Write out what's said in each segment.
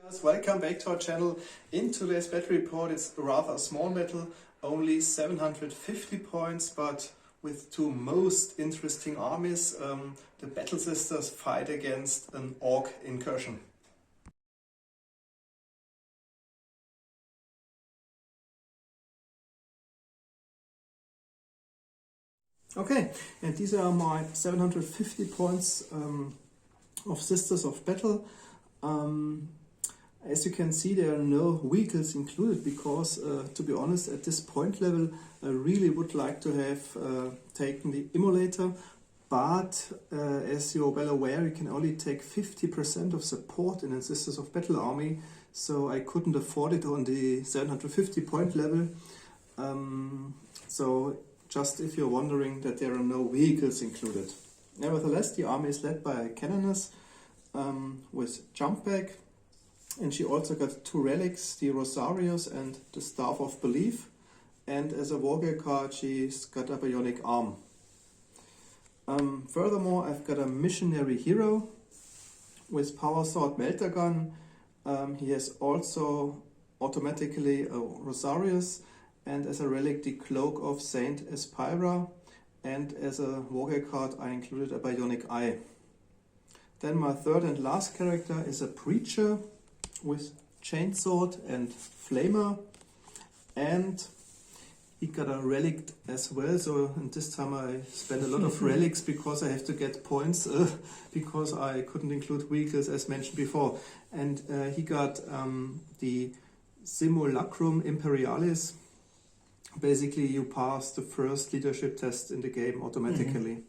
Guys, welcome back to our channel. In today's battle report, it's rather a small battle, only 750 points, but with two most interesting armies. The Battle Sisters fight against an Orc incursion. Okay, and these are my 750 points of Sisters of Battle. As you can see, there are no vehicles included because, to be honest, at this point level, I really would like to have taken the Immolator, but as you're well aware, you can only take 50% of support in a Sisters of Battle army, so I couldn't afford it on the 750 point level. So just if you're wondering that there are no vehicles included. Nevertheless, the army is led by a Canoness with jump back. And she also got two relics, the Rosarius and the Staff of Belief. And as a wargear card, she's got a bionic arm. Furthermore, I've got a missionary hero with power sword melter gun. He has also automatically a Rosarius, and as a relic, the cloak of Saint Espira. And as a wargear card, I included a bionic eye. Then my third and last character is a preacher with chainsword and flamer, and he got a relic as well, so and this time I spent a lot of relics because I have to get points because I couldn't include vehicles as mentioned before. And he got the Simulacrum Imperialis. Basically you pass the first leadership test in the game automatically.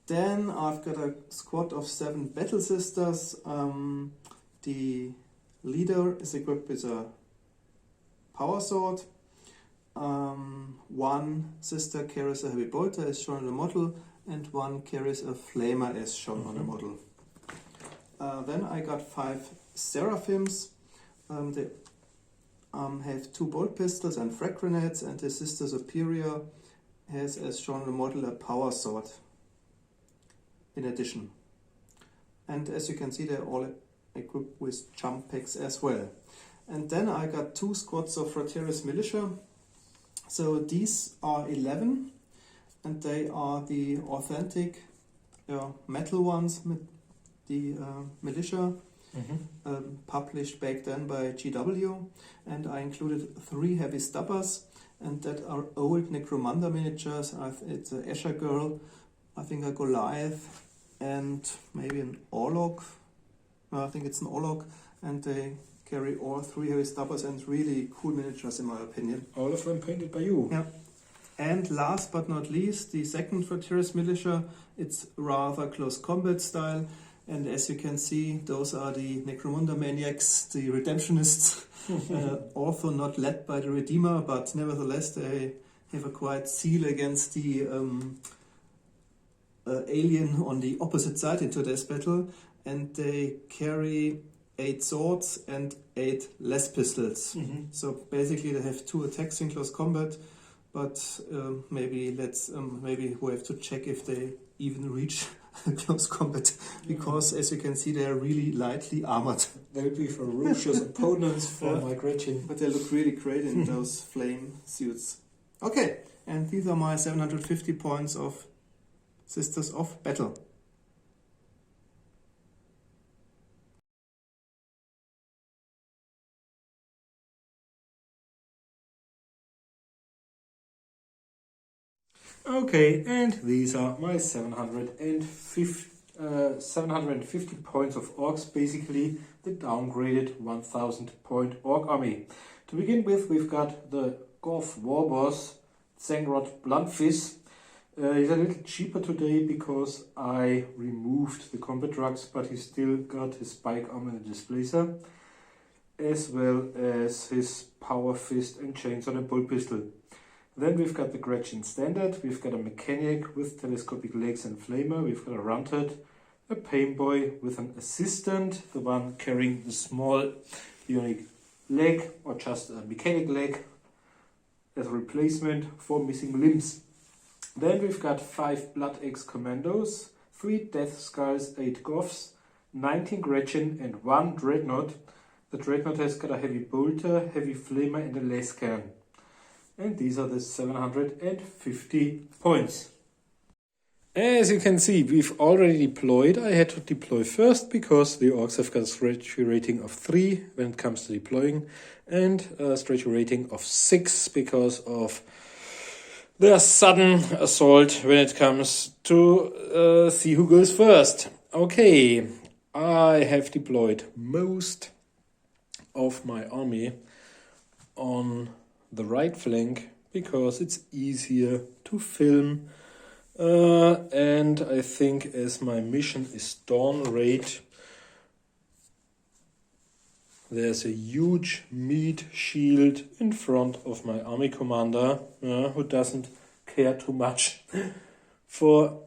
Then I've got a squad of 7 Battle Sisters. The leader is equipped with a power sword. One sister carries a heavy bolter as shown on the model, and one carries a flamer as shown on the model. Then I got 5 seraphims. They have 2 bolt pistols and frag grenades, and the sister superior has, as shown on the model, a power sword in addition. And as you can see, they're all equipped with jump packs as well. And then I got 2 squads of Frateris Militia. So these are 11, and they are the authentic metal ones, the militia, published back then by GW. And I included 3 heavy stubbers, and that are old Necromunda miniatures. It's an Escher Girl, I think a Goliath, and maybe an Orlok. I think it's an Orlok, and they carry all 3 heavy stubbers and really cool miniatures in my opinion. All of them painted by you. Yeah. And last but not least, the second Frateris Militia. It's rather close combat style, and as you can see, those are the Necromunda maniacs, the redemptionists, also not led by the Redeemer, but nevertheless they have a quite zeal against the alien on the opposite side in today's battle. And they carry 8 swords and 8 less pistols. So basically they have 2 attacks in close combat, but maybe we have to check if they even reach close combat, because as you can see they are really lightly armored. They would be ferocious opponents for my Gretchen. But they look really great in those flame suits. Okay, and these are my 750 points of Sisters of Battle. Okay, and these are my 750 points of Orks, basically the downgraded 1000 point Ork army. To begin with, we've got the Goth Warboss Zangrod Bluntfist. He's a little cheaper today because I removed the combat drugs, but he's still got his spike armor and displacer, as well as his power fist and chainsaw and bolt pistol. Then we've got the Gretchen Standard, we've got a Mechanic with telescopic legs and flamer, we've got a Roundhead, a Painboy with an assistant, the one carrying the small bionic leg or just a mechanic leg as a replacement for missing limbs. Then we've got 5 Blood Axe Commandos, 3 Death Skulls, 8 Goths, 19 Gretchen and 1 Dreadnought. The Dreadnought has got a heavy bolter, heavy flamer and a lascan. And these are the 750 points. As you can see, we've already deployed. I had to deploy first because the Orks have got a strategy rating of 3 when it comes to deploying, and a strategy rating of 6 because of their sudden assault when it comes to see who goes first. Okay, I have deployed most of my army on the right flank because it's easier to film. And I think as my mission is Dawn Raid, there's a huge meat shield in front of my army commander who doesn't care too much for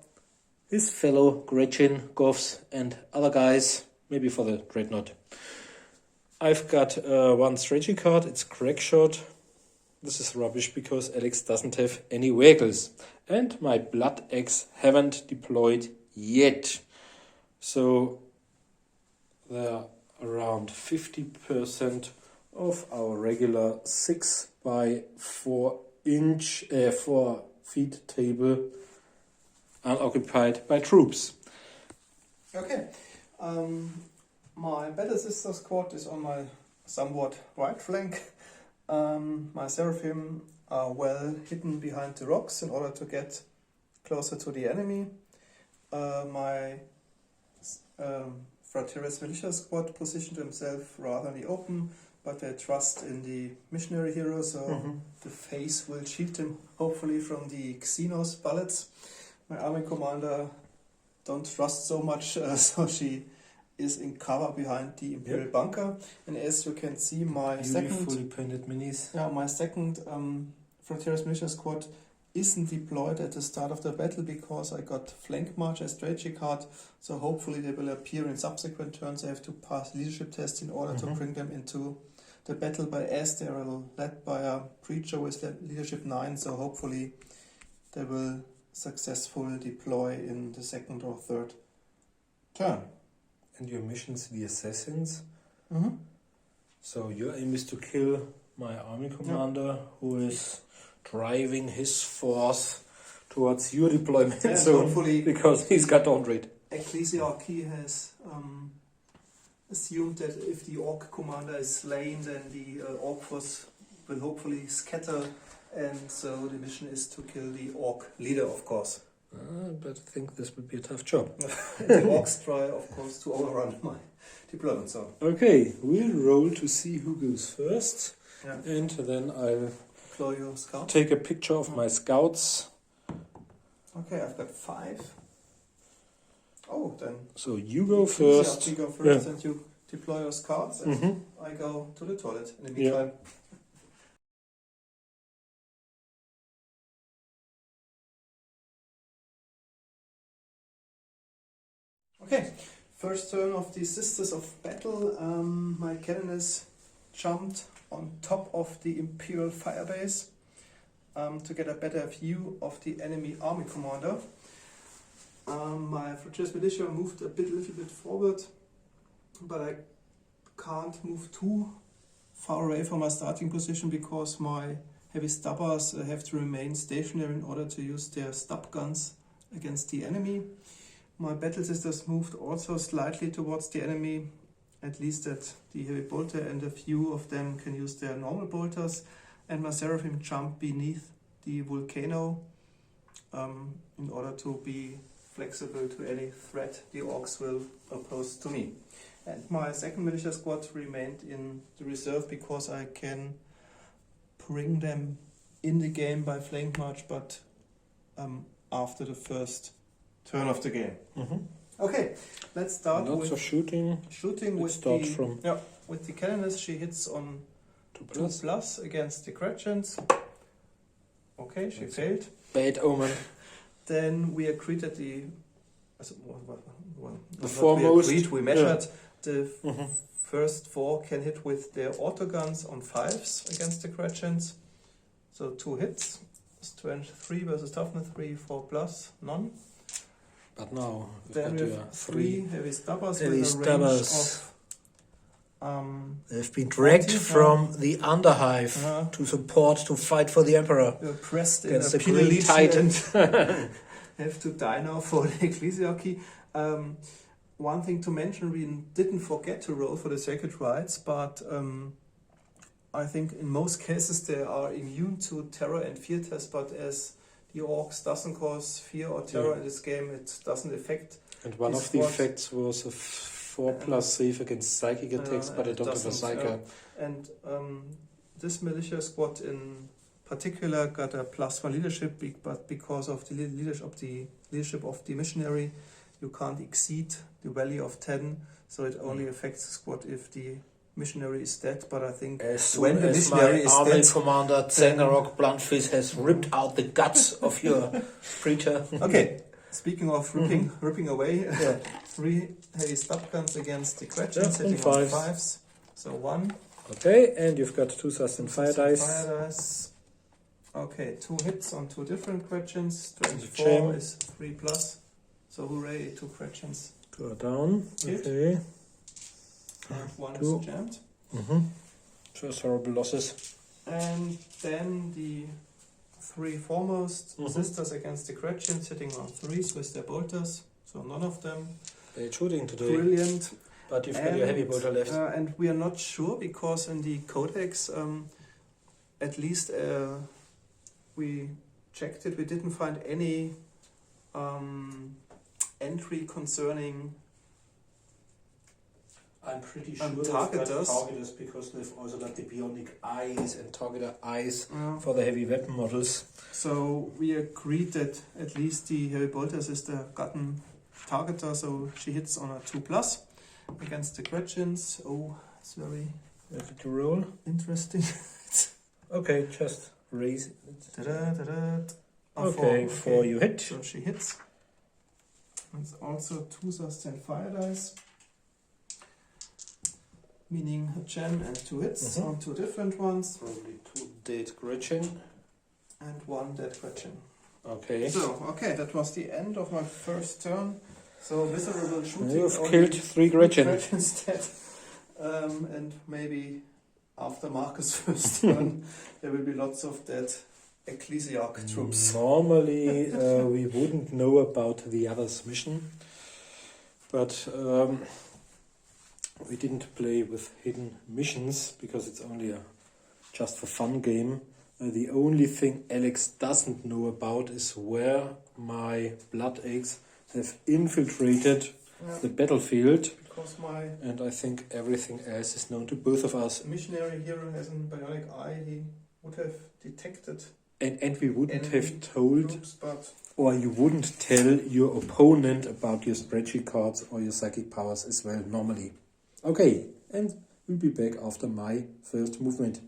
his fellow Gretchen, Goths and other guys, maybe for the Dreadnought. I've got one strategy card, it's Crackshot. This is rubbish because Alex doesn't have any vehicles. And my Blood Axe haven't deployed yet. So there are around 50% of our regular 6 by 4 feet table unoccupied by troops. Okay. My Battle Sister squad is on my somewhat right flank. My Seraphim are well hidden behind the rocks in order to get closer to the enemy. My Frateris Militia squad positioned themselves rather in the open, but they trust in the missionary hero, so the face will shield them hopefully from the Xenos bullets. My army commander don't trust so much, so she is in cover behind the Imperial bunker. And as you can see, my fully painted minis. Yeah, my second Frontiers Militia Squad isn't deployed at the start of the battle because I got Flank March as strategy card, so hopefully they will appear in subsequent turns. I have to pass leadership tests in order to bring them into the battle, but as they are led by a preacher with leadership 9, so hopefully they will successfully deploy in the second or third turn. And your mission's the Assassins. So your aim is to kill my army commander who is driving his force towards your deployment zone because he's got Dawn Raid. Ecclesiarchy has assumed that if the Orc commander is slain, then the Orc force will hopefully scatter, and so the mission is to kill the Orc leader, of course. But I think this would be a tough job. The Orcs try, of course, to overrun my deployment zone. Okay, we'll roll to see who goes first, and then I'll deploy your scout. Take a picture of my scouts. Okay, I've got 5. Oh, then. So you go first. You go first, and you deploy your scouts, and I go to the toilet in the meantime. Okay, first turn of the Sisters of Battle. My cannoneers jumped on top of the Imperial firebase to get a better view of the enemy army commander. My Frateris Militia moved a little bit forward, but I can't move too far away from my starting position because my heavy stubbers have to remain stationary in order to use their stub guns against the enemy. My Battle Sisters moved also slightly towards the enemy, at least that the heavy bolter and a few of them can use their normal bolters, and my Seraphim jumped beneath the volcano in order to be flexible to any threat the Orcs will oppose to me. And my second militia squad remained in the reserve because I can bring them in the game by flank march, but after the first turn of the game. Okay, let's start with shooting. Shooting with the cannoneers. She hits on 2+ against the Gretchens. Okay, she failed. Bad omen. Then we agreed that we measured the first 4 can hit with their autoguns on 5s against the Gretchens. So 2 hits. Strength 3 versus toughness 3, 4+, none. But now then we have 3 heavy stubbers with a range of They've been dragged 40, from the Underhive to fight for the Emperor. You're pressed in Against a the penal Green legion Titans. and have to die now for the ecclesiarchy. One thing to mention, we didn't forget to roll for the sacred rites, but I think in most cases they are immune to terror and fear test, but as the Orks doesn't cause fear or terror in this game, it doesn't affect. And one of the effects was a 4+ save against psychic attacks, but I don't have a psyker. And this militia squad in particular got a +1 leadership, but because of the leadership of the missionary, you can't exceed the value of 10, so it only affects the squad if the missionary is dead. But I think when the missionary is army dead, commander Tsengarok Bluntfist has ripped out the guts of your preacher. Okay, speaking of ripping away, 3 heavy stab guns against the Gretchen, sitting on 5s. So 1. Okay, and you've got 2 sustained fire dice. Okay, 2 hits on 2 different Gretchens. 24 is 3+. So hooray, 2 Gretchens. Go down. Okay. And 1 2. is jammed. Just horrible losses. And then the 3 foremost sisters against the Gretchen, sitting on 3s with their bolters. So none of them. They're shooting today. Brilliant. But you've got your heavy bolter left. And we are not sure because in the codex, at least we checked it, we didn't find any entry concerning. I'm pretty sure they've got targeters because they've also got the bionic eyes and targeter eyes for the heavy weapon models. So we agreed that at least the heavy bolter sister gotten targeter, so she hits on a 2+ against the Gretchens. Oh, it's very to roll. Interesting. Okay, just raise it. Okay, 4 you hit. So she hits. It's also 2 sustained fire dice, meaning a gem and 2 hits on 2 different ones. Probably 2 dead Gretchen. And 1 dead Gretchen. Okay. So, that was the end of my first turn. So, miserable shooting. You've killed 3 Gretchen. Dead. And maybe after Marcus' first turn, there will be lots of dead ecclesiarch troops. Normally, we wouldn't know about the other's mission, but we didn't play with hidden missions because it's only a just for fun game. The only thing Alex doesn't know about is where my blood eggs have infiltrated the battlefield. And I think everything else is known to both of us. Missionary hero has a bionic eye. He would have detected. And we wouldn't have told, groups, or you wouldn't tell your opponent about your spreadsheet cards or your psychic powers as well normally. Okay, and we'll be back after my first movement.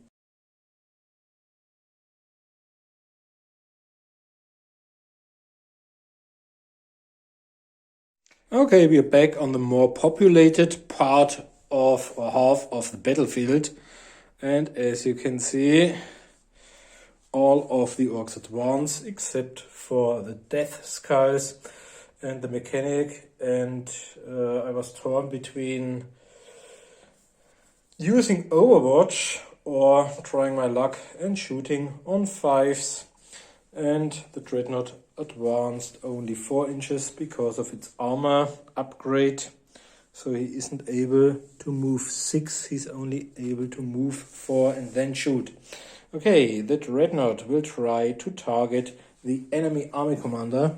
Okay, we are back on the more populated part of, or half of the battlefield. And as you can see, all of the orcs advance except for the death skulls and the mechanic. And I was torn between using Overwatch or trying my luck and shooting on 5s. And the Dreadnought advanced only 4 inches because of its armor upgrade. So he isn't able to move 6, he's only able to move 4 and then shoot. Okay, the Dreadnought will try to target the enemy army commander,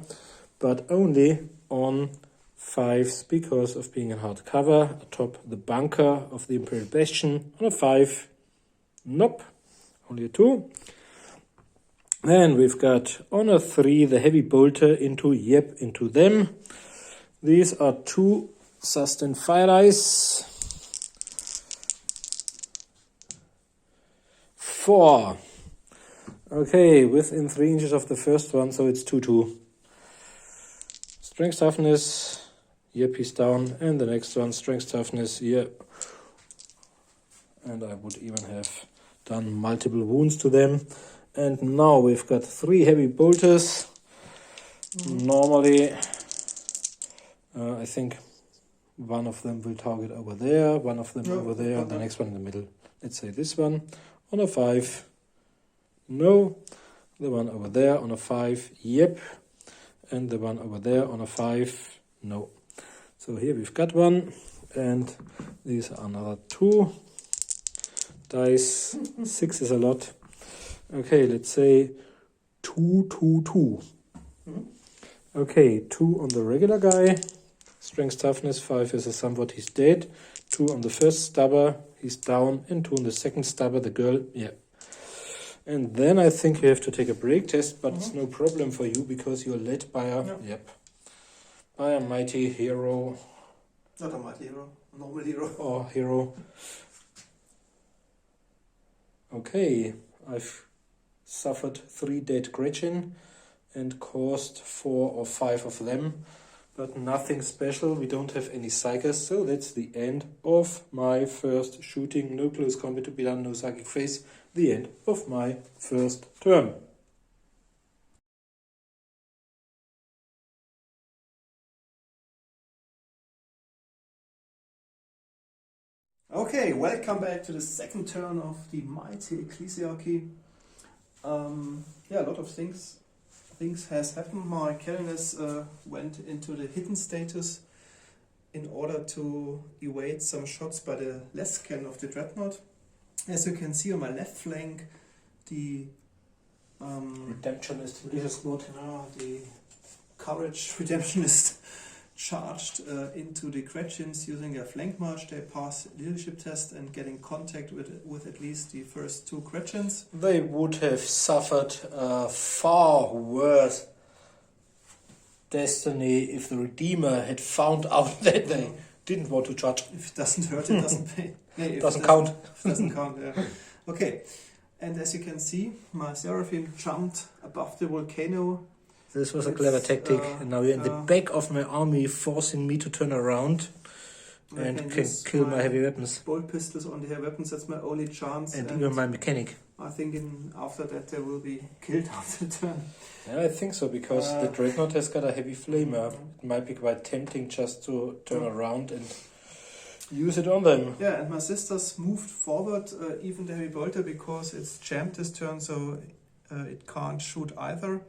but only on 5s because of being in hard cover atop the bunker of the Imperial Bastion. On a 5, nope, only a 2. Then we've got on a 3 the heavy bolter into them. These are 2 sustained fire dice. 4. Okay, within 3 inches of the first one, so it's 2-2. Strength toughness, yep, he's down. And the next one, strength toughness, yep. And I would even have done multiple wounds to them. And now we've got 3 heavy bolters. Normally, I think One of them will target over there, one of them No, over there, no, and the no. next one in the middle. Let's say this one on a 5. No. The one over there on a 5. Yep. And the one over there on a 5. No. So here we've got one. And these are another 2 dice. 6 is a lot. Okay, let's say 2, 2, 2. Okay, 2 on the regular guy. Strength toughness 5 is a somewhat, he's dead. 2 on the first stabber, he's down. And 2 on the second stabber, the girl, yeah. And then I think you have to take a break test, but it's no problem for you because you're led by a, by a mighty hero. Not a mighty hero, a normal hero. Or hero. Okay, I've suffered 3 dead Gretchen and caused 4 or 5 of them, but nothing special. We don't have any psychers, so that's the end of my first shooting. No close combat to be done, no psychic phase. The end of my first turn. Okay, welcome back to the second turn of the mighty Ecclesiarchy. Yeah, a lot of things has happened. My carriness went into the hidden status in order to evade some shots by the Lescan of the Dreadnought. As you can see on my left flank, the Redemptionist militia squad. the courage redemptionist charged into the Gretchens using a flank march. They pass leadership test and getting contact with at least the first 2 Gretchens. They would have suffered a far worse destiny if the Redeemer had found out that they didn't want to charge. If it doesn't hurt, it doesn't pay. Nee, if Doesn't it count. Doesn't count, yeah. Okay, and as you can see, my Seraphim jumped above the volcano. This was a clever tactic, and now you're in the back of my army, forcing me to turn around and can kill my heavy weapons. Bolt pistols on the heavy weapons, that's my only chance. And even my mechanic. I think after that they will be killed after the turn. Yeah, I think so, because the Dreadnought has got a heavy flamer. It might be quite tempting just to turn around and use it on them. Yeah, and my sisters moved forward, even the heavy bolter, because it's jammed this turn, so it can't shoot either.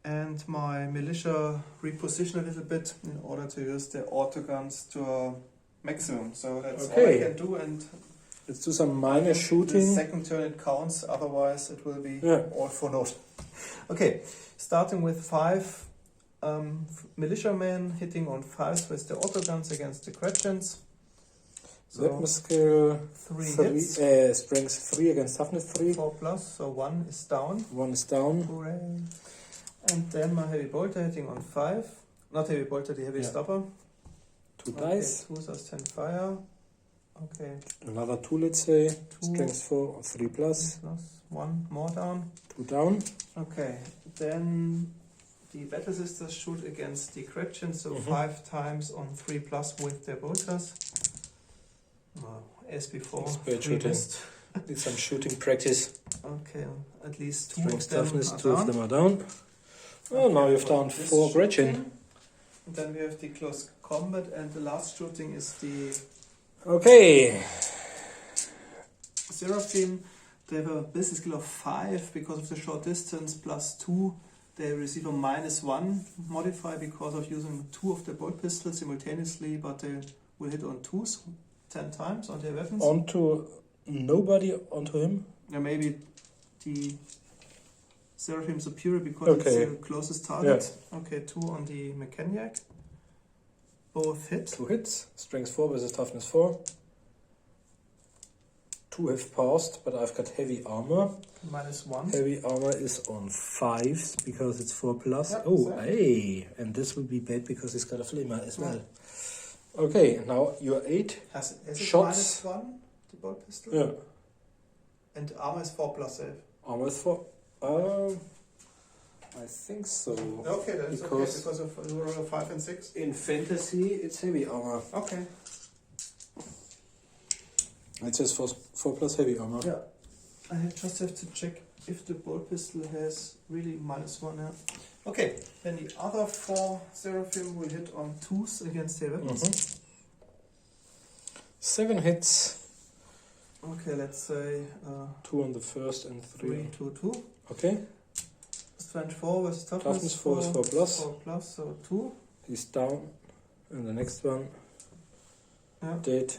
And my militia repositioned a little bit in order to use the autoguns to a maximum. So that's all I can do. And let's do some minor the shooting. second turn it counts, otherwise it will be all for naught. Okay, starting with 5 militiamen hitting on 5s with the autoguns against the Gretchens. So Weapon skill 3 hits. Strength 3 against toughness 3. 4+, so 1 is down. 1 is down. Hooray. And then my heavy bolter hitting on 5. Not heavy bolter, the heavy stopper. 2 dice. 2 sustain fire. Okay. Another 2, let's say. 2 Strength 4, 3+. plus 1 more down. 2 down. Okay. Then the Battle Sisters shoot against the Gretchen, so 5 times on 3+ with their bolters. As before, Expert 3 shooting. missed. Did some shooting practice. Okay, at least 2 Strength of them toughness, are 2 of down. them are down. Oh, now you've down This 4 Gretchen. shooting. And then we have the close combat, and the last shooting is the Okay. Seraphim. They have a business skill of 5 because of the short distance, plus 2. They receive a -1 modifier because of using 2 of the bolt pistols simultaneously, but they will hit on 2s 10 times on their weapons. Onto nobody, onto him. Yeah, maybe the Seraphim Superior because it's the closest target. Okay, 2 on the Mechaniac. Both hit. 2 hits. Strength 4 versus toughness 4. 2 have passed, but I've got heavy armor. -1. Heavy armor is on 5s because it's 4+. Yep, oh, exactly. hey! And this will be bad because it's got a flamer as well. Okay, now you're 8 Has it shots. -1, the bolt pistol? Yeah. And armor is 4+, save. Armor is 4. I think so. Okay, that's okay, because of you roll 5 and 6. In fantasy, it's heavy armor. Okay. It says 4+ heavy armor. Yeah. I just have to check if the bolt pistol has really -1. Yeah. Okay, then the other 4 Seraphim will hit on 2s against their weapons. 7 hits. Okay, let's say 2 on the first and 3. 3, 2, 2. Okay. Strength 4 versus Toughness 4 is 4 plus. 4 plus, so 2. He's down. And the next one. Yeah. Dead.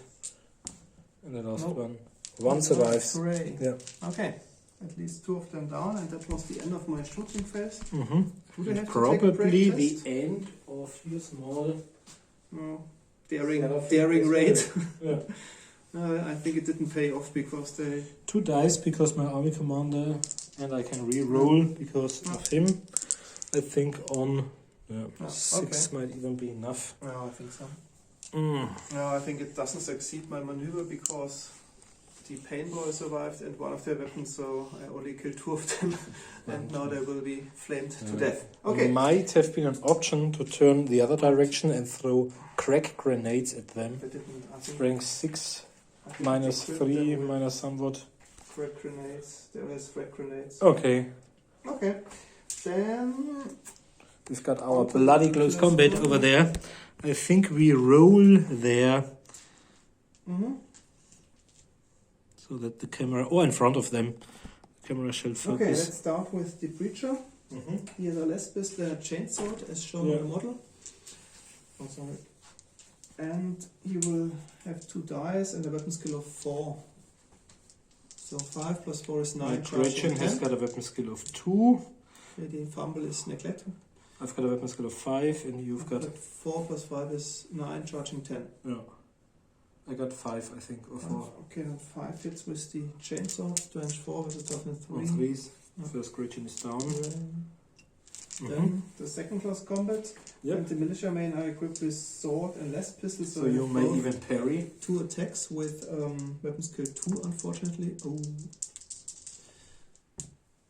And the last Nope. one. One survives. Hooray. Yeah. Okay. At least 2 of them down, and that was the end of my shooting phase. Mm-hmm. Do they have to Probably take a break the test? end of your small Daring raid. Yeah. I think it didn't pay off because they... 2 dice because my army commander, and I can re-roll because of him. I think on 6 might even be enough. No, I think so. Mm. No, I think it doesn't succeed my maneuver because the paintball survived and one of their weapons, so I only killed 2 of them, and now they will be flamed to death. Okay. Might have been an option to turn the other direction and throw crack grenades at them. They didn't. I think Strength 6, I think minus they 3, killed them with minus somewhat. frag grenades. There is frag grenades. Okay. Okay. Then We've got our bloody close combat over there. I think we roll there so that the camera, in front of them, the camera shall focus. okay, let's start with the breacher. He has a less pistol and a chainsword as shown on the model. Oh, sorry. And he will have 2 dice and a weapon skill of 4. So 5 plus 4 is 9. My charging Gretchen has 10. got a weapon skill of 2. The fumble is neglected. I've got a weapon skill of 5, and you've got... 4 plus 5 is 9, charging 10. Yeah. I got 5, I think, or 4. Okay, then 5 hits with the chainsaw. Strength 4 with the toughness 3. Or 3s. Yeah. First Gretchen is down. Then the second class combat. Yep. And the militia main are equipped with sword and less pistols. So you may both even parry. 2 attacks with weapon skill 2, unfortunately. Oh.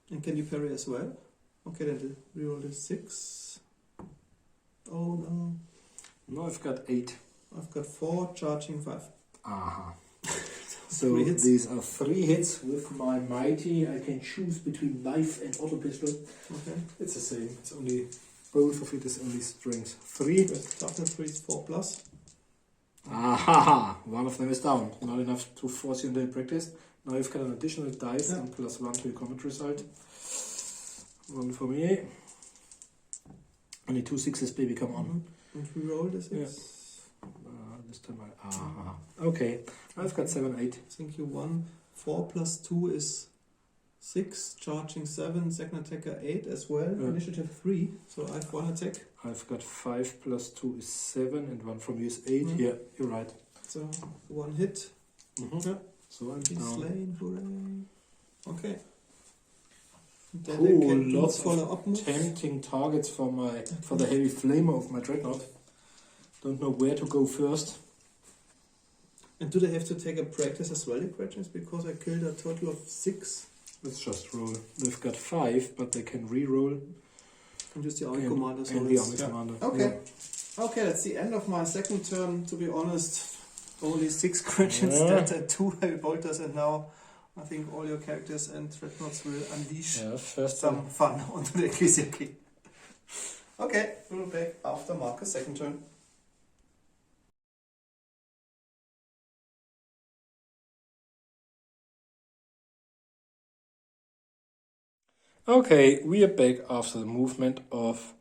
And can you parry as well? Okay, then we roll a 6. Oh no. No, I've got 8. I've got 4, charging 5. Aha. So 3 hits. these are 3 hits with my mighty. I can choose between knife and auto pistol. Okay. It's the same. It's only both of it is only strength 3. With toughness 3 is 4 plus. Aha! One of them is down. Not enough to force you into practice. Now you've got an additional dice and +1 to your combat result. 1 for me. Only 2 6s, baby. Come on. And we roll the 6. Yeah. This time okay. I've got 7 8. I think you won. 4 plus 2 is 6, charging 7, second attacker 8 as well. Yeah. Initiative 3, so I have 1 attack. I've got 5 plus 2 is 7, and 1 from you is 8. Mhm. Yeah, you're right. So 1 hit. Yeah. So I'm He's down. slain, hooray. Okay. Then Cool, they can do lots of follow-up moves. Tempting targets for the heavy flamer of my dreadnought. Don't know where to go first. And do they have to take a practice as well, the questions? Because I killed a total of 6. Let's just roll. They've got 5, but they can re-roll. And just the army commander. So And the it's- army commander. Okay. Okay, that's the end of my second turn. To be honest, only 6 questions, that 2 heavy bolters, and now I think all your characters and dreadnoughts will unleash First some fun onto the Ecclesiarchy. Okay, we'll be back after Marcus' second turn. Okay, we are back after the movement of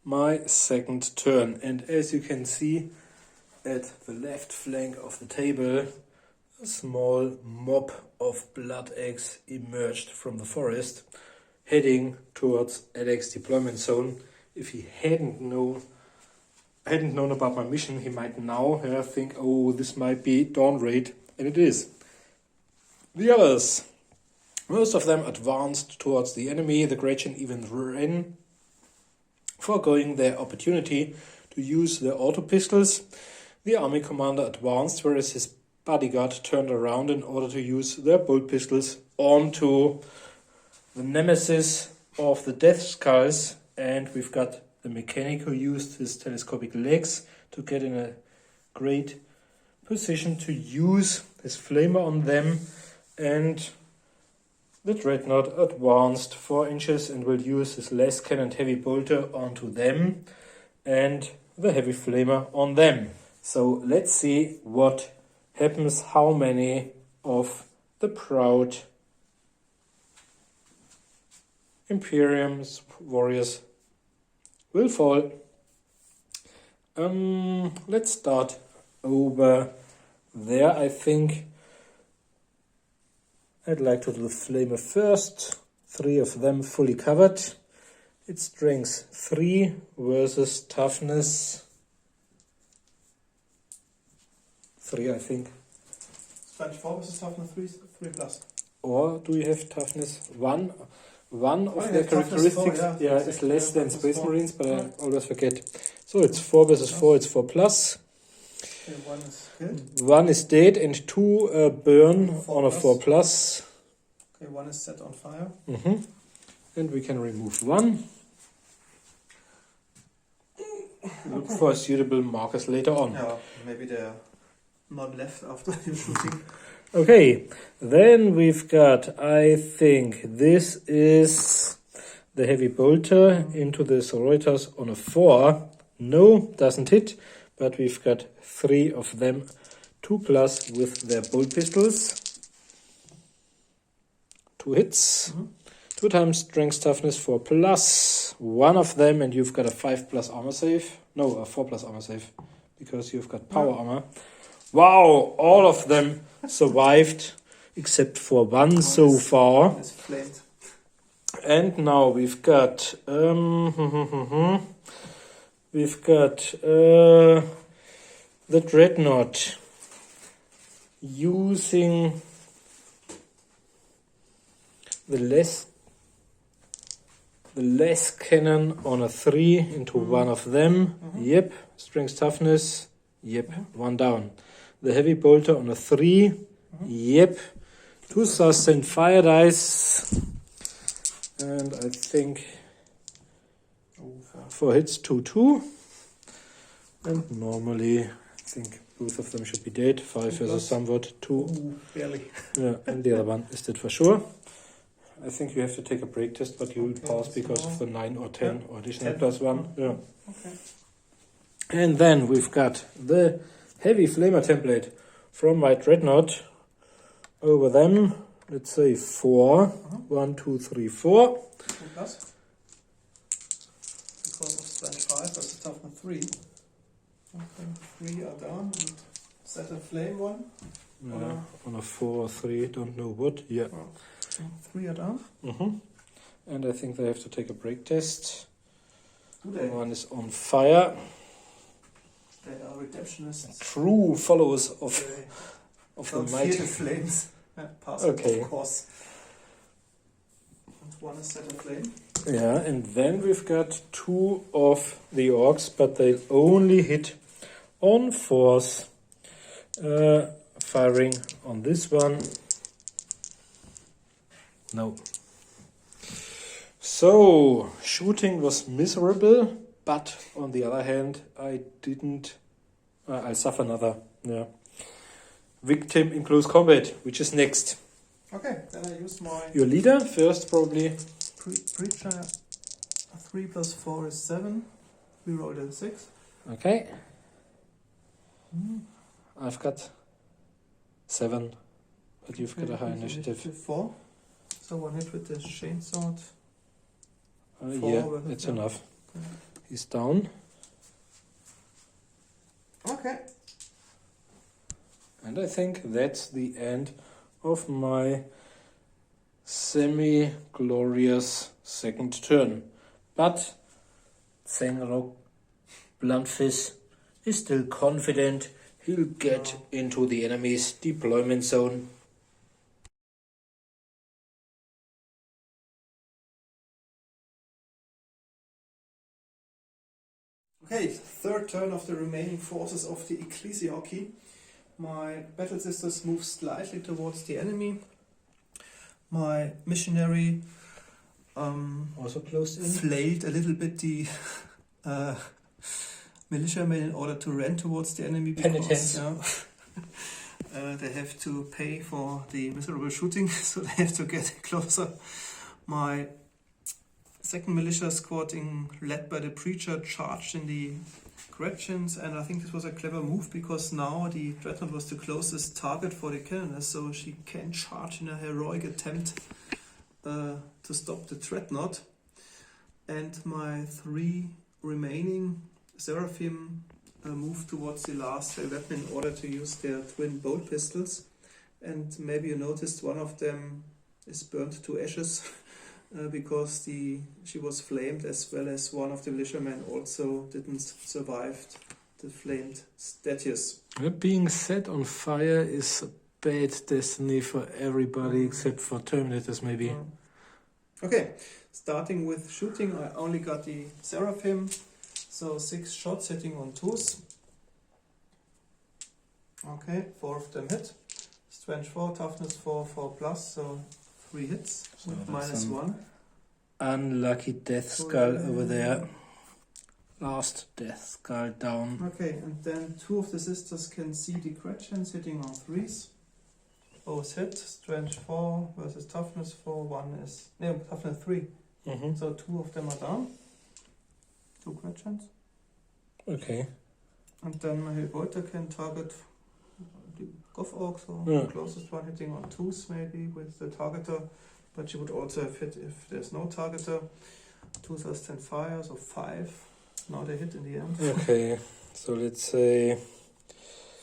my second turn, and as you can see at the left flank of the table, a small mob of blood eggs emerged from the forest, heading towards Alex's deployment zone. If he hadn't known about my mission, he might now think, oh, this might be dawn raid, and it is. The others. Most of them advanced towards the enemy. The Gretchen even ran, foregoing their opportunity to use their auto pistols. The army commander advanced, whereas his bodyguard turned around in order to use their bolt pistols onto the nemesis of the Death Skulls. And we've got the mechanic who used his telescopic legs to get in a great position to use his flamer on them. And the dreadnought advanced 4 inches and will use his less cannoned heavy bolter onto them and the heavy flamer on them. So let's see what happens how many of the proud Imperium's warriors will fall. Let's start over there. I think I'd like to do the Flamer first. 3 of them fully covered. It's strength 3 versus toughness 3, I think. Strength 4 versus toughness 3 plus. Or do you have toughness 1? One of I their have toughness characteristics 4, yeah. is less than Space Four. Marines, but I Yeah. always forget. So it's 4 versus 4, it's 4 plus. Okay, 1 is killed. 1 is dead and 2 burn 4 on a plus. 4 plus. Okay, 1 is set on fire. And we can remove 1. Look for suitable markers later on. Yeah, maybe they're not left after you shooting. Okay, then we've got, I think this is the heavy bolter into the Sororitas on a 4. No, doesn't hit, but we've got 3 of them, 2 plus with their bolt pistols. 2 hits, 2 times strength toughness 4 plus, 1 of them, and you've got a 5 plus armor save. No, a 4 plus armor save, because you've got power armor. Wow, all of them survived except for 1 so far. One is flamed. And now we've got the Dreadnought using the less cannon on a 3 into 1 of them. Yep, strength toughness. Yep, 1 down. The heavy bolter on a 3. Yep, 2 sustained fire dice. And I think 4 hits, 2. And normally, I think both of them should be dead. 5 versus somewhat, 2. Ooh, barely. Yeah, and the other one is dead for sure. I think you have to take a break test, but you will Okay, pass because of the 9 or 10 or additional 10. plus 1. Yeah. Okay. And then we've got the heavy flamer template from my Dreadnought over them. Let's say 4. 1, 2, 3, 4. 2 plus. Because of strength 5 versus toughness 3. Okay, 3 are down and set a flame 1. Yeah, on a 4 or 3, don't know what. Yeah. 3 are down. And I think they have to take a break test. Do they? 1 is on fire. They are redemptionists. True followers of They the don't fear mighty. the flames. Pass Okay. it, of course. And 1 is set a flame. Yeah, and then we've got 2 of the Orks, but they only hit on 4s. Firing on this one. No. So, shooting was miserable, but on the other hand, I didn't... I'll suffer another victim in close combat, which is next. Okay, then I use my Your leader first, probably. preacher. 3 plus 4 is 7. We rolled a 6. Okay. I've got 7, but you've got a high initiative. 4. So 1 hit with the chainsword. Yeah, it's enough. Okay. He's down. Okay. And I think that's the end of my semi-glorious second turn. But Zengrok Bluntfist is still confident he'll get into the enemy's deployment zone. Okay, third turn of the remaining forces of the Ecclesiarchy. My battle sisters move slightly towards the enemy. My missionary Also closed in. flayed a little bit the militiamen in order to run towards the enemy Penitence. because they have to pay for the miserable shooting, so they have to get closer. My second militia squad, led by the preacher, charged in the Gretchens, and I think this was a clever move because now the Dreadnought was the closest target for the Canoness, so she can charge in a heroic attempt to stop the Dreadnought. And my 3 remaining Seraphim move towards the last weapon in order to use their twin bolt pistols. And maybe you noticed one of them is burnt to ashes because she was flamed, as well as one of the militiamen also didn't survive the flamed statues. Being set on fire is a bad destiny for everybody except for Terminators, maybe. Okay, starting with shooting, I only got the Seraphim, so 6 shots hitting on 2s. Okay, 4 of them hit. Strength 4, toughness 4, 4 plus, so 3 hits with -1. Unlucky death skull over there. Last death skull down. Okay, and then 2 of the sisters can see the Gretchens hitting on 3s. Both hit. Strength 4 versus toughness 4. Toughness 3. So 2 of them are down. 2 Gretchens. Okay. And then my Volta can target the Goth Orks, or the closest one hitting on 2s maybe with the targeter. But she would also have hit if there's no targeter. 2s are 10 fire, so 5. Now they hit in the end. Okay, so let's say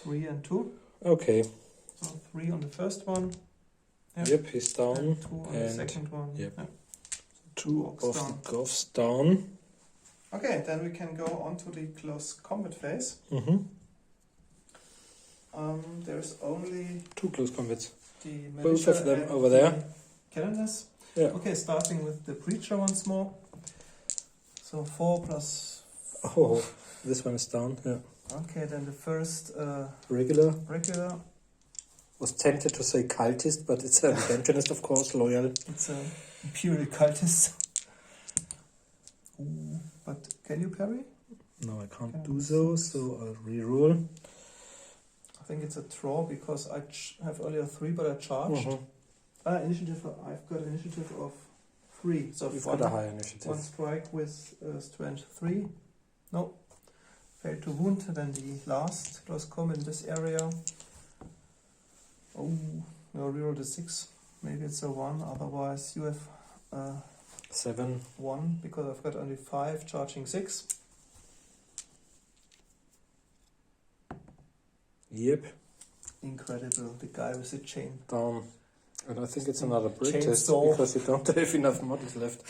3 and 2. Okay. So 3 on the first one. Yep, he's down. And 2 on the second one. Yep. Yeah. 2 Orks of down. the Goths down. Okay, then we can go on to the close combat phase. There's only 2 close combats. the Both militia of them and over the there. Canoness. Yeah. Okay, starting with the Preacher once more. So 4 plus. Oh, this one is down. Yeah. Okay, then the first Regular. was tempted to say cultist, but it's a Redemptionist, of course, loyal. It's a Imperial Cultist. Ooh, but can you parry? No, I can't do so I'll reroll. I think it's a draw because I have earlier 3, but I charged. Initiative. I've got an initiative of 3. So You've got a high initiative. 1 strike with strength 3. No. Failed to wound. Then the last close combat in this area. Oh, no, reroll a 6. Maybe it's a 1. Otherwise, you have 7. 1 because I've got only 5, charging 6. Yep. Incredible. The guy with the chain. Down. And I think it's another break test Chainsaw. because you don't have enough models left.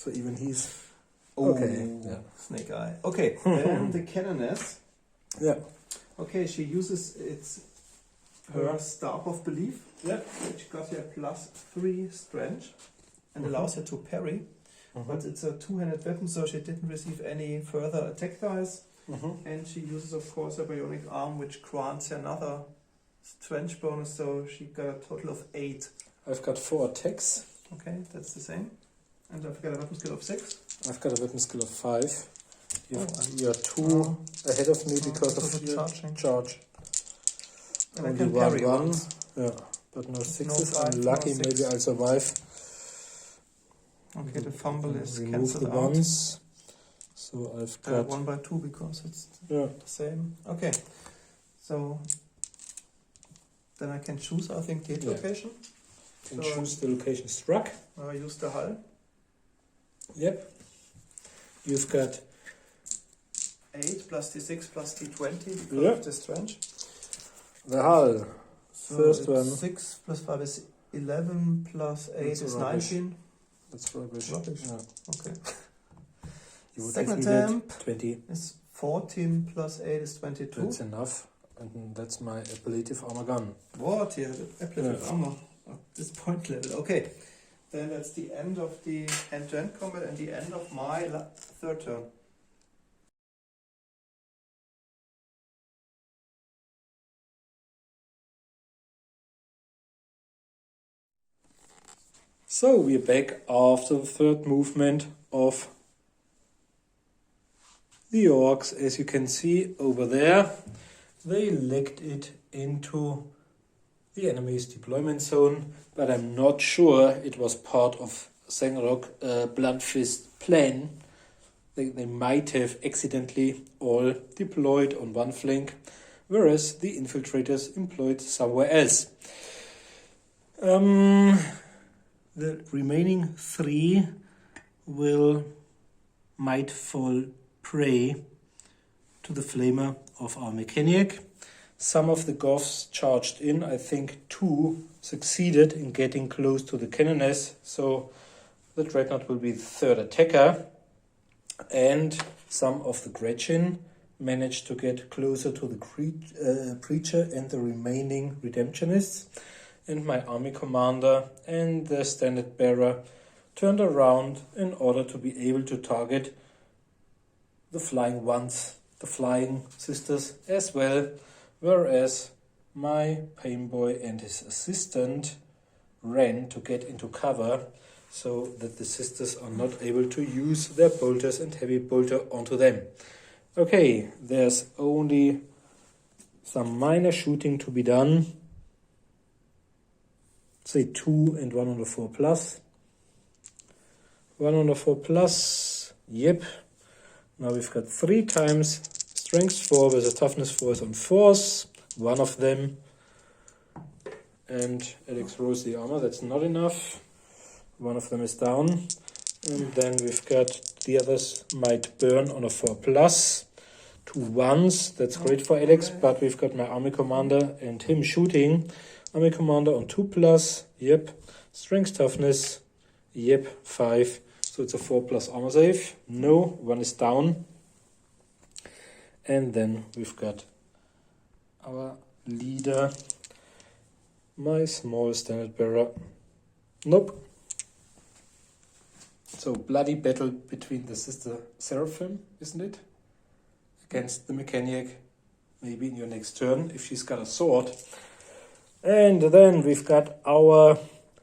So even he's Oh, okay. Yeah. Snake Eye. Okay, then the Canoness. Yeah. Okay, she uses her Staff of Belief. Yeah. Which got her +3 strength and allows her to parry. But it's a 2-handed weapon, so she didn't receive any further attack dice. And she uses, of course, a bionic arm, which grants her another strength bonus, so she got a total of 8. I've got 4 attacks. Okay, that's the same. And I've got a weapon skill of 6. I've got a weapon skill of 5. You're 2 Oh. ahead of me because of your charge. And I Only can parry 1. once. Yeah, but no 6s. No 5, I'm lucky, no 6. maybe I'll survive. Okay, the fumble is Remove cancelled the out. ones. So I've got 1 by 2 because it's yeah. the same. Okay, so then I can choose, I think, the hit location. Can So- choose the location struck. I use the hull. Yep. You've got 8 plus D6 plus D20 because Yeah. of the strength. the hull. So First it's one. 6 plus 5 is 11 plus 8 That's is rubbish. 19. That's rubbish. Rubbish. Yeah. Okay. You would Second have needed attempt 20. is 14 plus 8 is 22. That's enough. And that's my ablative armor gun. What? Yeah, the applet armor at this point level. Okay, then that's the end of the hand-to-hand combat and the end of my third turn. So we're back after the third movement of the Orks. As you can see over there, they legged it into the enemy's deployment zone, but I'm not sure it was part of Sangrok Bloodfist plan they might have accidentally all deployed on one flank, whereas the infiltrators employed somewhere else. The remaining 3 might fall prey to the flamer of our mechanic. Some of the Goths charged in. I think 2 succeeded in getting close to the cannoness, so the Dreadnought will be the 3rd attacker. And some of the Gretchen managed to get closer to the Preacher and the remaining Redemptionists. And my army commander and the Standard Bearer turned around in order to be able to target the flying ones, the flying sisters as well, whereas my Painboy and his assistant ran to get into cover so that the sisters are not able to use their bolters and heavy bolter onto them. Okay, there's only some minor shooting to be done. Say 2 and 1 on the 4 plus. 1 on the 4 plus, yep. Now we've got 3 times strength 4 with a toughness 4 is on force. 1 of them. And Alex rolls the armor, that's not enough. 1 of them is down. And then we've got the others might burn on a 4 plus. 2 1s, that's great for Alex, but we've got my army commander and him shooting. Army commander on 2 plus, yep. Strength toughness, yep, 5. So it's a 4 plus armor save. No, 1 is down. And then we've got our leader, my small Standard Bearer. Nope. So bloody battle between the sister Seraphim, isn't it? Against the mechanic, maybe in your next turn, if she's got a sword. And then we've got our,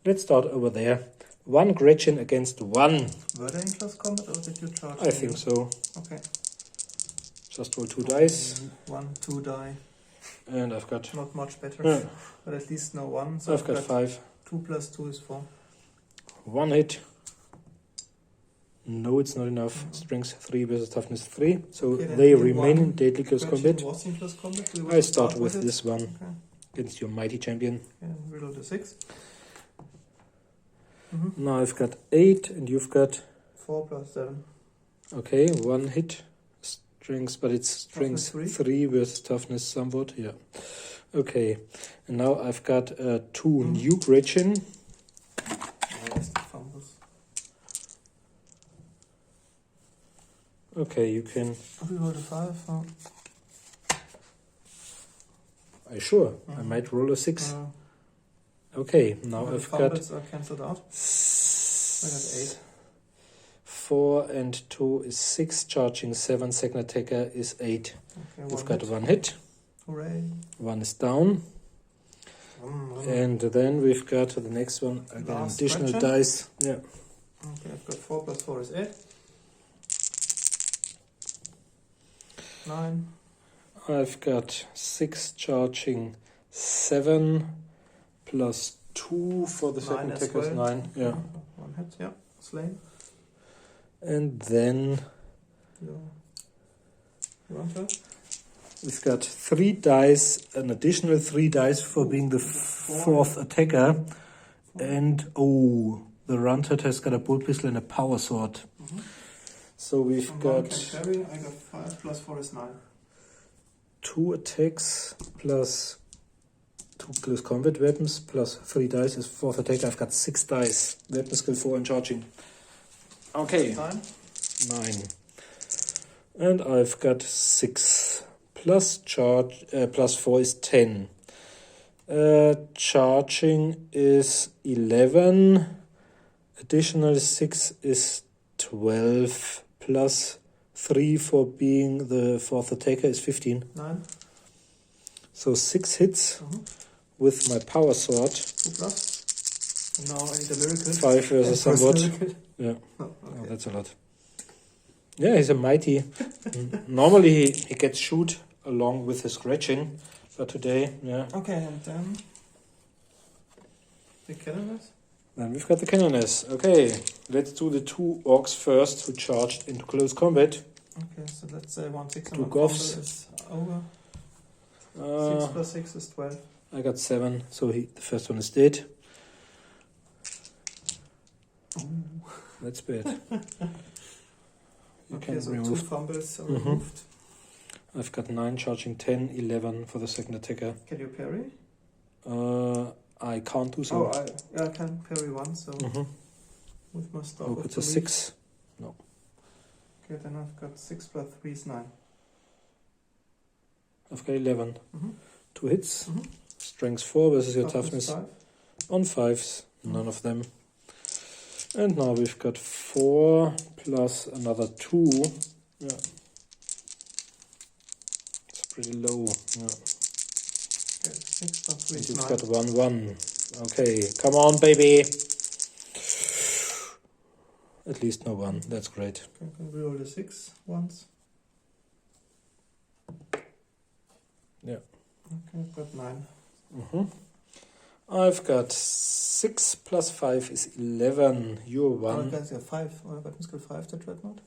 let's start over there. 1 Gretchen against 1. Were they in close combat or did you charge? I think so. Okay. Just roll 2 dice. 1, 2 die. And I've got... Not much better, Yeah. but at least no 1. So I've got 5. 2 plus 2 is 4. 1 hit. No, it's not enough. Strength 3 versus toughness 3. So Okay, they then remain in one deadly close Gretchen combat. was in close combat. We will I start with it. this one Okay. against your mighty champion. Okay, riddle the 6. Now I've got 8 and you've got... 4 plus 7. Okay, 1 hit. Strength, but it's strength Toughness 3 versus toughness somewhat. Yeah. Okay. And now I've got 2 new Gretchen. Yes, the fumbles. Okay, you can... We rolled a 5. Oh. Are you sure? I might roll a 6. Okay, now The I've got... fumbles are cancelled out. I got 8. 4 and 2 is 6, charging 7, second attacker is 8. Okay, You've got 1 hit. Hooray. 1 is down. And then we've got the next one, I got an Last additional Gretchen. dice. Yeah. Okay, I've got 4 plus 4 is 8. 9. I've got 6 charging 7 plus 2 for the second 9 as attacker is well. 9. Yeah. 1 hit, yeah. Slain. And then You want to? we've got 3 dice, an additional 3 dice for being the 4th attacker. And oh, the Runted has got a bolt pistol and a power sword. So we've One got can carry. I got 5 plus 4 is 9. 2 attacks plus 2 close combat weapons plus 3 dice is 4th attacker. I've got 6 dice. Weapon skill 4 and charging. Okay. 9. 9. And I've got 6 plus charge plus 4 is 10. Charging is 11. Additional 6 is 12 plus 3 for being the 4th attacker is 15. 9. So 6 hits with my power sword. 2 plus. And now I need a miracle. 5 versus And somewhat. first miracle. Yeah. Oh, okay. Oh, that's a lot. Yeah, he's a mighty. Normally he gets shoot along with his Gretchen, but today, yeah. Okay, and then the cannoners. Then we've got the Canoness. Okay, let's do the 2 Orks first who charged into close combat. Okay, so let's say 1 6 Two and Goths. is over. 6 plus 6 is 12. I got 7, so the first one is dead. That's bad. You Okay, can so remove. 2 fumbles are removed. I've got 9 charging 10, 11 for the second attacker. Can you parry? I can't do so. I can parry 1, so with my stuff. Oh, it's a 6. No. Okay, then I've got 6 plus 3 is 9. I've got 11. Mm-hmm. 2 hits. Mm-hmm. Strength 4 versus your Toughness toughness 5. on 5s. None of them. And now we've got 4 plus another 2. Yeah. It's pretty low. Yeah. Okay, 6 plus 3 And is you've 9. got 1 1. Okay, come on, baby. At least no 1. That's great. Okay, I can reroll the 6 once. Yeah. Okay, I've got 9. I've got 6 plus 5 is 11. You're Oh, 1. guys, yeah, 5. Oh, weapon skill 5, the dreadnought.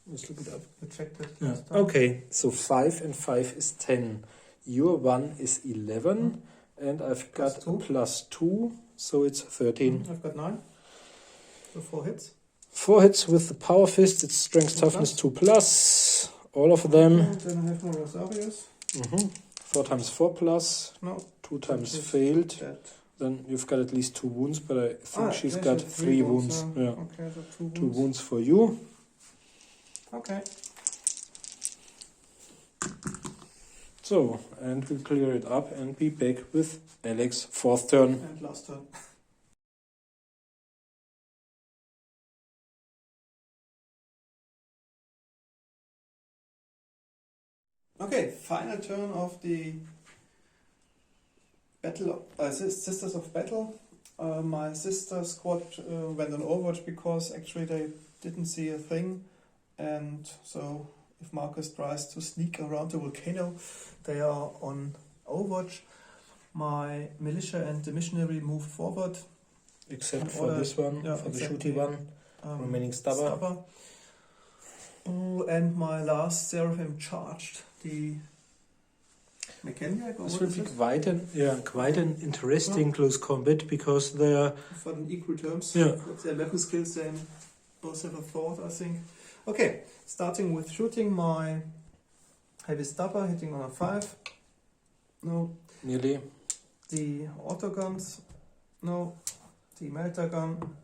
Let's look it up. You checked it Yeah. last time. Okay, so 5 and 5 is 10. Your 1 is 11. And I've Plus got 2. plus 2, so it's 13. I've got 9. So 4 hits. 4 hits with the power fist. It's strength 2 toughness plus. 2 plus. All of them. Okay, then I have more Rosarios. 4 times 4 plus. No, 2 times is failed. that. Then you've got at least 2 wounds, but I think she's yeah, got she has 3 wounds. now. Yeah. Okay, so 2 wounds. 2 wounds for you. Okay. So, and we'll clear it up and be back with Alex, 4th turn. And last turn. Okay, final turn of the battle. Sisters of Battle. My sister squad went on Overwatch because actually they didn't see a thing, and so if Marcus tries to sneak around the volcano, they are on Overwatch. My militia and the missionary moved forward. Except In for order- this one, yeah, for the exactly. shooty one. Remaining Stubber. And my last Seraphim charged the Mechaniac. Or This what will is be it? quite an interesting close combat because they are For an equal terms. Yeah. With their weapon skills, they both have a thought, I think. Okay, starting with shooting, my heavy stubber hitting on a 5. No. nearly. The autoguns, no. The melter gun,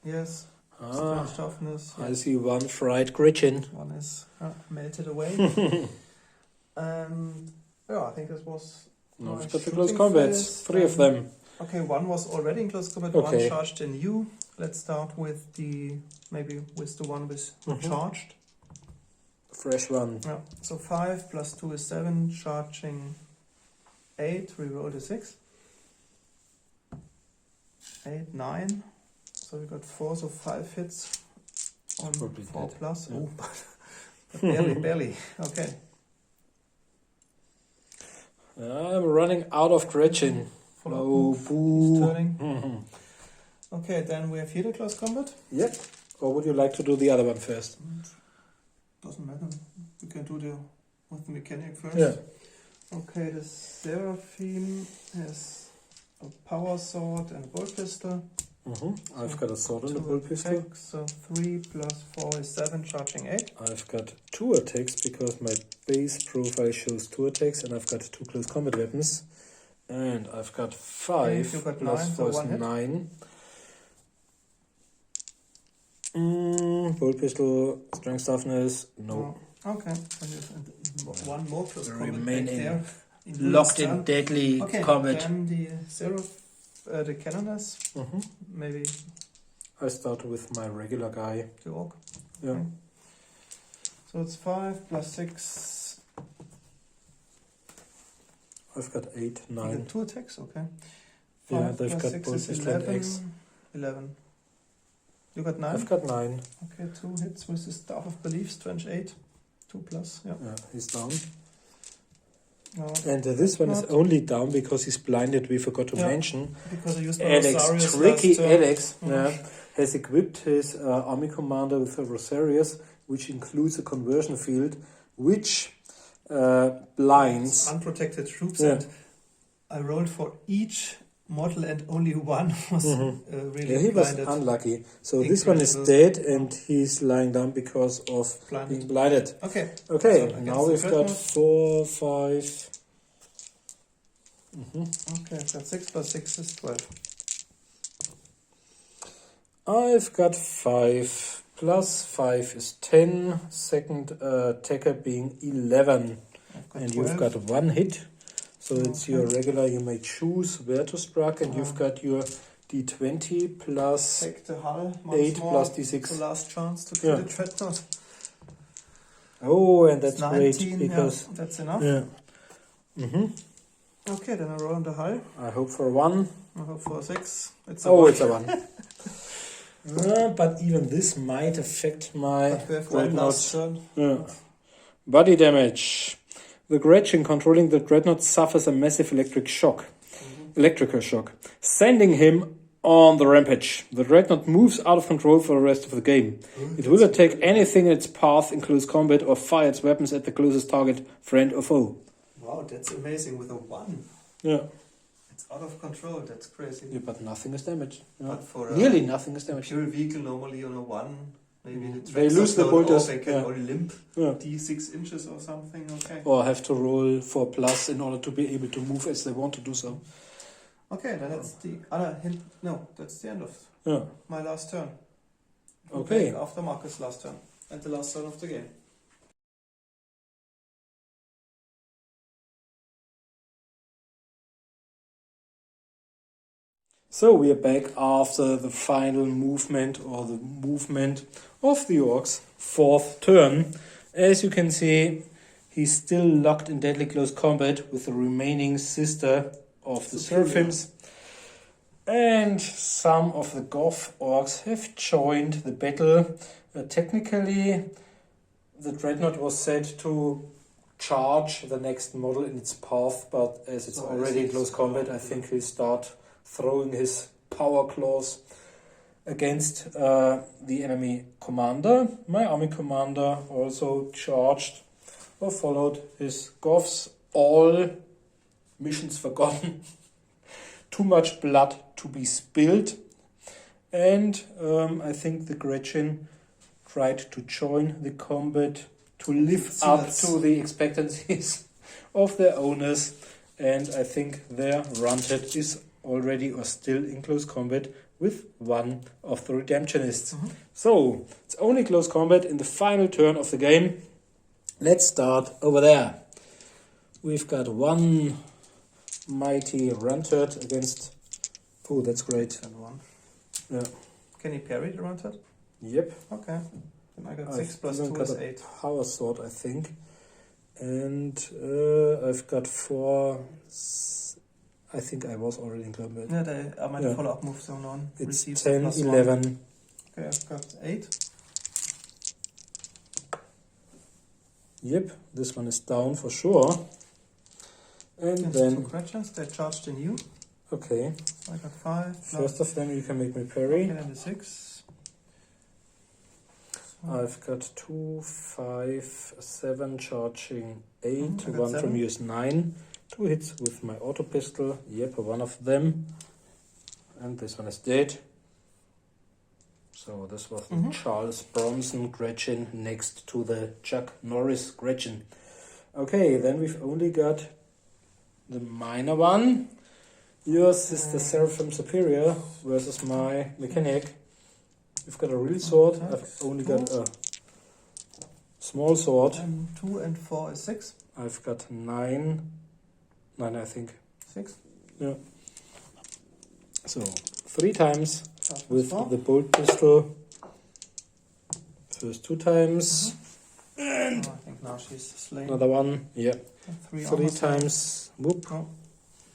yes. Strength toughness, I yes. see one fried Gretchen. One is melted away. And yeah, I think this was. No, my we've got the close shooting combats. phase. 3 of them. Okay, one was already in close combat, Okay. one charged in you. Let's start with the one with charged. Fresh one. Yeah. So 5 plus 2 is 7, charging 8, reroll the 6. 8, 9. So we got 4, so 5 hits on Probably 4 dead. plus. Yeah. Oh, but barely. Okay. I'm running out of Gretchen. Follow-up Oh, move. He's boo. turning. Okay, then we have here the close combat. Yep. Or would you like to do the other one first? Doesn't matter. We can do the with the mechanic first. Yeah. Okay, the Seraphim has a power sword and a bolt pistol. I've got a sword and a 2 bull pistol. attacks, so 3 plus 4 is 7, charging 8. I've got 2 attacks because my base profile shows 2 attacks, and I've got 2 close combat weapons. And I've got 5 And you got plus 9, 4 so is 1 hit. 9. Bolt pistol, strength toughness, no. Okay, and one more close We combat remain back in there. Locked this in turn. deadly Okay, combat. then the the Canoness, maybe I start with my regular guy. the Orc. Yeah. Okay. So it's 5 plus 6. I've got 8, You 9. got 2 attacks, okay. Yeah, 5 they've plus got 6 both is pistol and 11. axe. 11. You got 9? I've got 9. Okay, 2 hits with the Staff of Belief, strength 8. 2 plus, yeah. Yeah, he's down. No, And this one is not. only down because he's blinded. We forgot to Yeah. mention. Because I used my Alex, Rosarius tricky last turn. Alex, has equipped his army commander with a Rosarius, which includes a conversion field, which blinds. Unprotected troops, Yeah. and I rolled for each model, and only one was really Yeah, he was blinded. unlucky. So this one is Incredible. dead, and he's lying down because of Blinded. being blinded. Okay. Okay, So now we've got 4, 5. Okay, I've got 6 plus 6 is 12. I've got 5 plus 5 is 10. Second attacker being 11. I've got And 12. you've got 1 hit. So it's Okay. your regular, you may choose where to strike, and you've got your d20 plus Take the hull once 8 more. plus The d6. last chance to kill Yeah. the dreadnought. Oh, and that's It's 19, great because yeah, that's enough. yeah. Okay, then I roll on the hull. I hope for 1. I hope for 6. It's a Oh, one. it's a 1. But even this might affect my But we have one last dreadnought. turn. Yeah. Body damage. The Gretchen controlling the dreadnought suffers a massive electrical shock, sending him on the rampage. The dreadnought moves out of control for the rest of the game. It will attack anything in its path in close combat or fire its weapons at the closest target, friend or foe. Wow, that's amazing with a 1. Yeah, It's out of control, that's crazy. yeah, but nothing is damaged. Yeah. But for Nearly nothing is damaged. pure vehicle, normally on a 1, maybe the They tracks lose are the blown bolters, off, they can yeah. only limp Yeah. D6 inches or something, okay. Or have to roll for plus in order to be able to move as they want to do so. Okay, then that's the other hint. No, that's the end of Yeah. my last turn. Okay. After Marcus' last turn. And the last turn of the game. So we are back after the final movement or the movement of the Orks' 4th turn. As you can see, he's still locked in deadly close combat with the remaining sister of the Seraphims. And some of the Goth Orks have joined the battle. Technically, the Dreadnought was set to charge the next model in its path, but as it's already in close combat, I think he'll start throwing his power claws against the enemy commander. My army commander also charged or followed his Goths. All missions forgotten. Too much blood to be spilled. And I think the Gretchen tried to join the combat to live up to the expectancies of their owners. And I think their Runted is already or still in close combat with one of the Redemptionists. So, it's only close combat in the final turn of the game. Let's start over there. We've got one mighty Runted against... Oh, that's great. And 1. Yeah. Can he parry the Runted? Yep. Okay. Then I got 6 I've plus even 2 got is a 8. power sword, I think. And I've got 4... I think I was already in combat. Yeah, they are my Yeah. follow-up moves on on. It's Receives 10, plus 1. 11. Okay, I've got 8. Yep, this one is down for sure. And Against then, 2 Gretchens, they charged in you. okay, So I got 5. first of them you can make me parry. And then the 6. I've got 2, 5, 7 charging 8. I got One 7. from you is 9. 2 hits with my auto pistol. Yep, one of them. And this one is dead. So this was the Charles Bronson Gretchen next to the Chuck Norris Gretchen. Okay, then we've only got the minor one. Yours is the Seraphim Superior versus my Mechanic. You've got a real sword. I've only got a small sword. 2 and 4 is 6. I've got 9. 9, I think. 6. Yeah. So 3 times with 4. the bolt pistol. First 2 times. And I think now she's slain. another one. Yeah. 3 3 times. Whoop. Oh,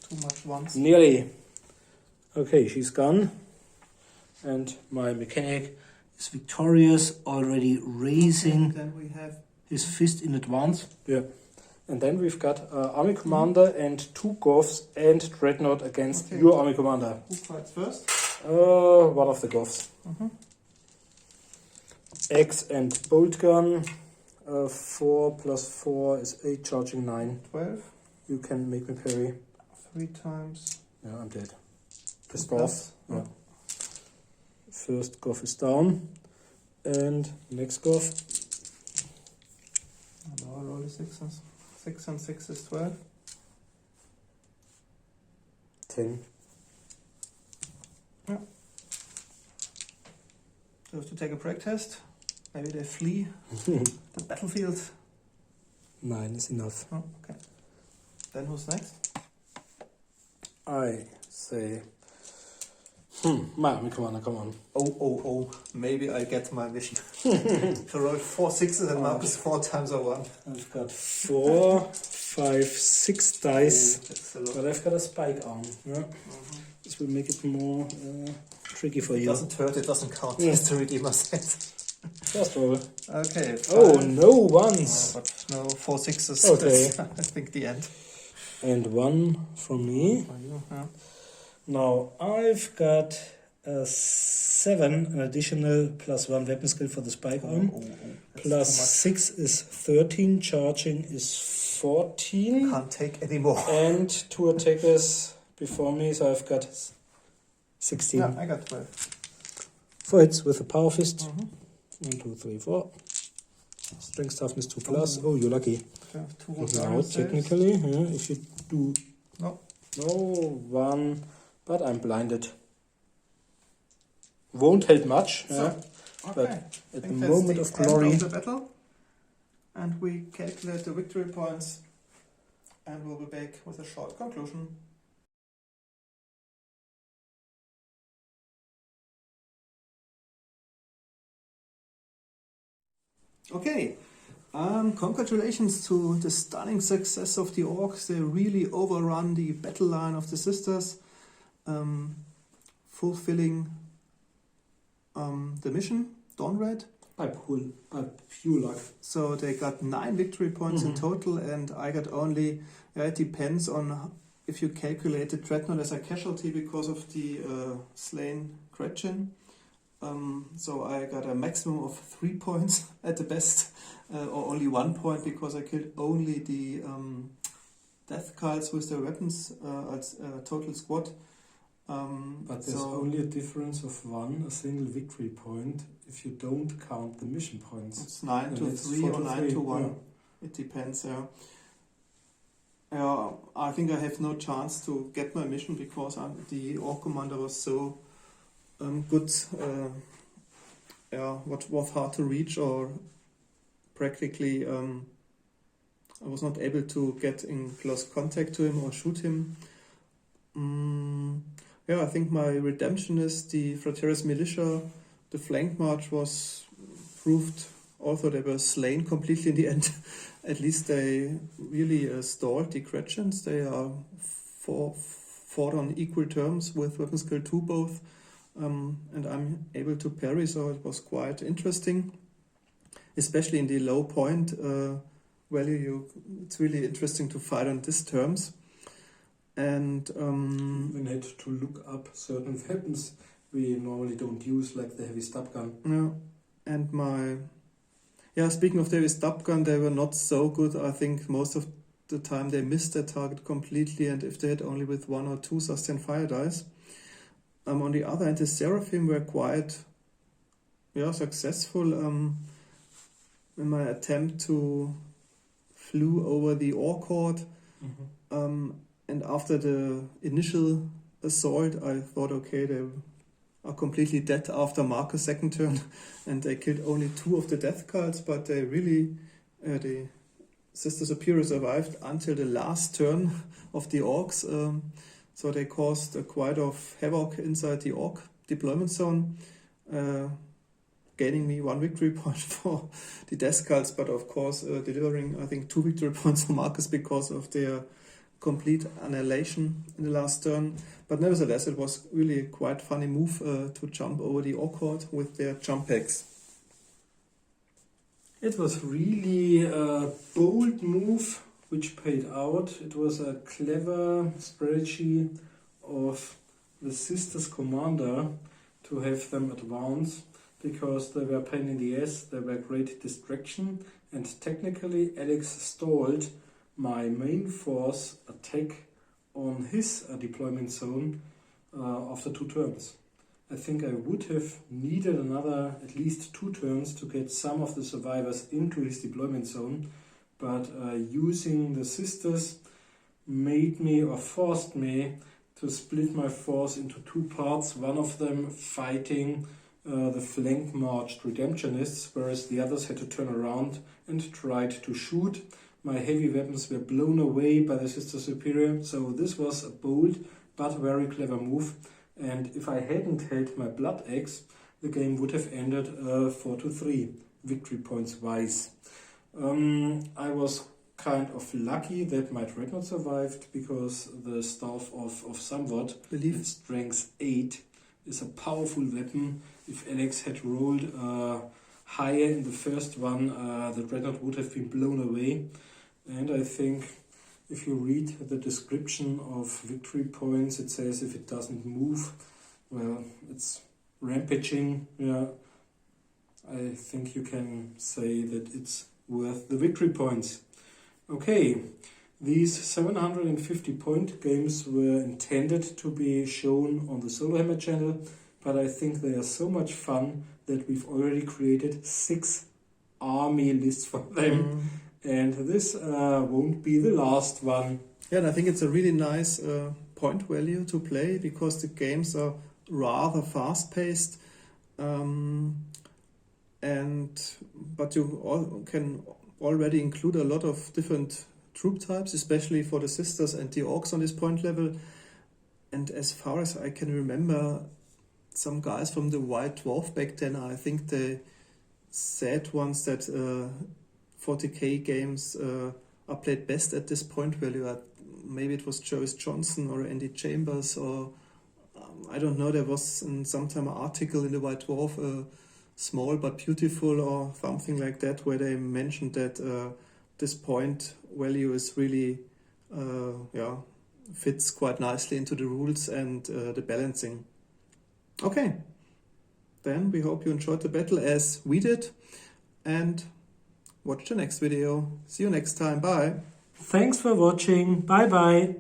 too much ones. Nearly. Okay, she's gone. And my Mechanic is victorious, already raising Then we have his fist in advance. Yeah. And then we've got Army Commander and 2 Goths and Dreadnought against your Army Commander. Who fights first? One of the Goths. Axe and Bolt Gun. 4 plus 4 is 8, charging 9. 12. You can make me parry. 3 times. Yeah, I'm dead. Pissed off. Yeah. First Goth is down. And next Goth. Now I roll the 6s. 6 and 6 is 12. 10. Yeah. So have to take a break test. Maybe they flee the battlefield. 9 is enough. Oh, okay. Then who's next? I say... my Army Commander, come on. Oh. Maybe I get my mission. I rolled 4 6s and Marcus 4 times a 1. I've got 4, 5, 6 dice. That's a lot. But I've got a spike arm. Yeah? This will make it more tricky for It you. doesn't hurt, it doesn't count. Yeah. As the Redeemer said. First roll. Okay. 5. Oh, no ones. But no 4 6s. Okay. That's, I think the end. And 1 from me. For you, yeah. Now I've got a 7, an additional +1 weapon skill for the spike arm. That's Plus too 6 is 13, charging is 14. much. Can't take any more. And 2 attackers before me, so I've got 16. Yeah, I got 12. 4 hits with a power fist. 1, 2, 3, 4. Strength toughness 2 plus. Oh, you're lucky. Yeah, 2 Now, technically, yeah, if you do... No. No, 1. But I'm blinded. Won't help much. So, Yeah. okay. But I at the think that's moment the of glory... end of the battle. And we calculate the victory points. And we'll be back with a short conclusion. Okay, congratulations to the stunning success of the Orks. They really overrun the battle line of the Sisters, fulfilling the mission, Dawnred. By pure luck. So they got 9 victory points in total, and I got only, it depends on if you calculate the Dreadnought as a casualty because of the slain Gretchen. So I got a maximum of 3 points at the best, or only 1 point because I killed only the death cards with their weapons as a total squad. But there's only a difference of 1, a single victory point, if you don't count the mission points. It's 9 to 3 or 9 to 1. Yeah. It depends. I think I have no chance to get my mission because the Ork commander was so good. What was hard to reach, or practically I was not able to get in close contact to him or shoot him. I think my redemption is the Fraterra's militia. The flank march was proved, although they were slain completely in the end. At least they really stalled the Gretchens. They are fought on equal terms with weapon skill 2 both. And I'm able to parry, so it was quite interesting, especially in the low point value. It's really interesting to fight on these terms. And we had to look up certain weapons we normally don't use, like the heavy stab gun. Yeah, and speaking of the heavy stab gun, they were not so good. I think most of the time they missed their target completely, and if they had only with 1 or 2 sustained fire dice. On the other hand, the Seraphim were quite successful in my attempt to flew over the Ork horde. And after the initial assault, I thought, okay, they are completely dead after Marcus' second turn, and they killed only 2 of the death cards, but they really, the Sister Superior survived until the last turn of the Orks. So they caused quite of havoc inside the Ork deployment zone, gaining me 1 victory point for the death cards, but of course delivering, I think, 2 victory points for Marcus because of their complete annihilation in the last turn. But nevertheless, it was really a quite funny move to jump over the Ork horde with their jump packs. It was really a bold move which paid out. It was a clever strategy of the Sisters Commander to have them advance, because they were pain in the ass, they were great distraction, and technically Alex stalled my main force attack on his deployment zone after 2 turns. I think I would have needed another at least 2 turns to get some of the survivors into his deployment zone, but using the Sisters made me or forced me to split my force into 2 parts, one of them fighting the flank marched Redemptionists, whereas the others had to turn around and tried to shoot. My heavy weapons were blown away by the Sister Superior, so this was a bold but very clever move, and if I hadn't had my Blood Axe, the game would have ended 4-3, victory points wise. I was kind of lucky that my Dreadnought survived, because the Staff of Somewhat, at strength 8, is a powerful weapon. If Alex had rolled higher in the first one, the Dreadnought would have been blown away. And I think if you read the description of victory points, it says if it doesn't move, well, it's rampaging. Yeah, I think you can say that it's worth the victory points. Okay, these 750 point games were intended to be shown on the Solo Hammer channel, but I think they are so much fun that we've already created 6 army lists for them, and this won't be the last one. Yeah, and I think it's a really nice point value to play, because the games are rather fast-paced, but you can already include a lot of different troop types, especially for the Sisters and the Orks on this point level. And as far as I can remember, some guys from the White Dwarf back then, I think they said once that 40k games are played best at this point value. Maybe it was Joyce Johnson or Andy Chambers, or I don't know, there was sometime an article in the White Dwarf, Small but Beautiful or something like that, where they mentioned that this point value is really fits quite nicely into the rules and the balancing. Okay, then we hope you enjoyed the battle as we did, and watch the next video. See you next time. Bye. Thanks for watching. Bye bye.